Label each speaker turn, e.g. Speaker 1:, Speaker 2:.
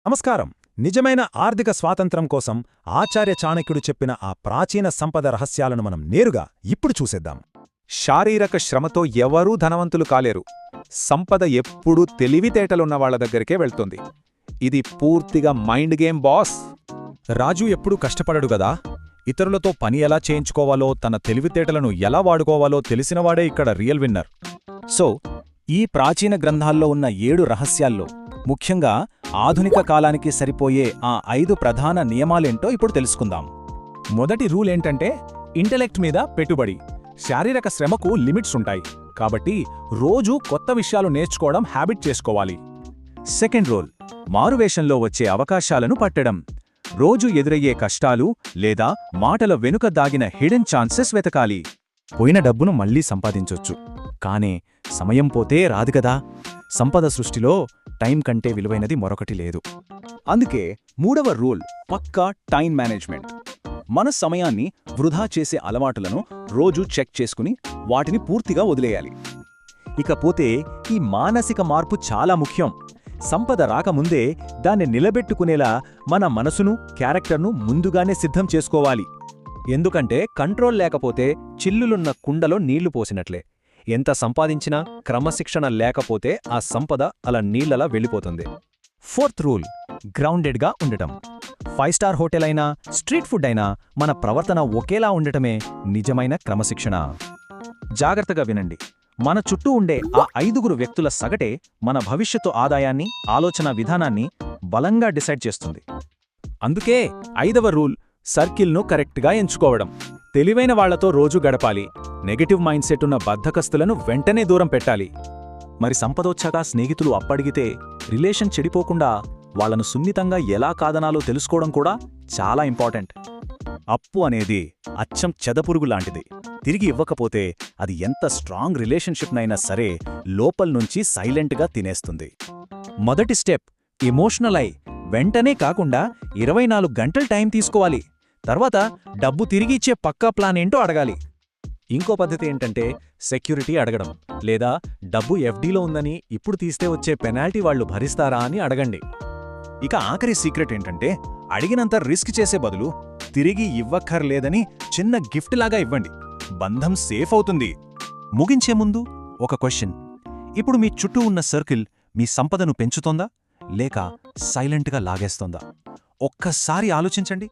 Speaker 1: నమస్కారం. నిజమైన ఆర్థిక స్వాతంత్రం కోసం ఆచార్య చాణక్యుడు చెప్పిన ఆ ప్రాచీన సంపద రహస్యాలను మనం నేరుగా ఇప్పుడు చూసేద్దాం.
Speaker 2: శారీరక శ్రమతో ఎవరూ ధనవంతులు కాలేరు. సంపద ఎప్పుడూ తెలివితేటలున్న వాళ్ల దగ్గరికే వెళ్తుంది. ఇది పూర్తిగా మైండ్ గేమ్ బాస్.
Speaker 1: రాజు ఎప్పుడూ కష్టపడడు గదా. ఇతరులతో పని ఎలా చేయించుకోవాలో, తన తెలివితేటలను ఎలా వాడుకోవాలో తెలిసినవాడే ఇక్కడ రియల్ విన్నర్. సో ఈ ప్రాచీన గ్రంథాల్లో ఉన్న 7 రహస్యాల్లో ముఖ్యంగా ఆధునిక కాలానికి సరిపోయే ఆ 5 ప్రధాన నియమాలేంటో ఇప్పుడు తెలుసుకుందాం. మొదటి రూల్ ఏంటంటే ఇంటెలెక్ట్ మీద పెట్టుబడి. శారీరక శ్రమకు లిమిట్స్ ఉంటాయి, కాబట్టి రోజూ కొత్త విషయాలు నేర్చుకోవడం హ్యాబిట్ చేసుకోవాలి. సెకండ్ రూల్, మారువేషంలో వచ్చే అవకాశాలను పట్టడం. రోజు ఎదురయ్యే కష్టాలు లేదా మాటల వెనుక దాగిన హిడెన్ ఛాన్సెస్ వెతకాలి. పోయిన డబ్బును మళ్లీ సంపాదించొచ్చు, కానే సమయం పోతే రాదుగదా. సంపద సృష్టిలో టైం కంటే విలువైనది మరొకటి లేదు. అందుకే మూడవ రూల్ పక్కా టైం మేనేజ్మెంట్. మన సమయాన్ని వృధా చేసే అలవాటులను రోజూ చెక్ చేసుకుని వాటిని పూర్తిగా వదిలేయాలి. ఇకపోతే ఈ మానసిక మార్పు చాలా ముఖ్యం. సంపద రాకముందే దాన్ని నిలబెట్టుకునేలా మన మనసును, క్యారెక్టర్ను ముందుగానే సిద్ధం చేసుకోవాలి. ఎందుకంటే కంట్రోల్ లేకపోతే చిల్లులున్న కుండలో నీళ్లు పోసినట్లే. ఎంత సంపాదించినా క్రమశిక్షణ లేకపోతే ఆ సంపద అలా నీళ్లలా వెళ్ళిపోతుంది. ఫోర్త్ రూల్, గ్రౌండెడ్గా ఉండటం. 5 స్టార్ హోటల్ అయినా, స్ట్రీట్ ఫుడ్ అయినా మన ప్రవర్తన ఒకేలా ఉండటమే నిజమైన క్రమశిక్షణ. జాగ్రత్తగా వినండి. మన చుట్టూ ఉండే ఆ 5 వ్యక్తుల సగటే మన భవిష్యత్తు ఆదాయాన్ని, ఆలోచన విధానాన్ని బలంగా డిసైడ్ చేస్తుంది. అందుకే 5వ రూల్, సర్కిల్ను కరెక్ట్గా ఎంచుకోవడం. తెలివైన వాళ్లతో రోజు గడపాలి. నెగటివ్ మైండ్ సెట్ ఉన్న బద్ధకస్తులను వెంటనే దూరం పెట్టాలి. మరి సంపదొచ్చాక స్నేహితులు అప్పడిగితే రిలేషన్ చెడిపోకుండా వాళ్లను సున్నితంగా ఎలా కాదనాలో తెలుసుకోవడం కూడా చాలా ఇంపార్టెంట్. అప్పు అనేది అచ్చం చెదపురుగు లాంటిది. తిరిగి ఇవ్వకపోతే అది ఎంత స్ట్రాంగ్ రిలేషన్షిప్నైనా సరే లోపల్నుంచి సైలెంట్గా తినేస్తుంది. మొదటి స్టెప్, ఎమోషనల్ అయి వెంటనే కాకుండా 24 గంటలు టైం తీసుకోవాలి. తర్వాత డబ్బు తిరిగి ఇచ్చే పక్కా ప్లాన్ ఏంటో అడగాలి. ఇంకో పద్ధతి ఏంటంటే సెక్యూరిటీ అడగడం, లేదా డబ్బు ఎఫ్డీలో ఉందని ఇప్పుడు తీస్తే వచ్చే పెనాల్టీ వాళ్లు భరిస్తారా అని అడగండి. ఇక ఆఖరి సీక్రెట్ ఏంటంటే అడిగినంత రిస్క్ చేసే బదులు తిరిగి ఇవ్వక్కర్లేదని చిన్న గిఫ్ట్ లాగా ఇవ్వండి. బంధం సేఫ్ అవుతుంది. ముగించే ముందు ఒక క్వశ్చన్, ఇప్పుడు మీ చుట్టూ ఉన్న సర్కిల్ మీ సంపదను పెంచుతోందా లేక సైలెంట్గా లాగేస్తోందా? ఒక్కసారి ఆలోచించండి.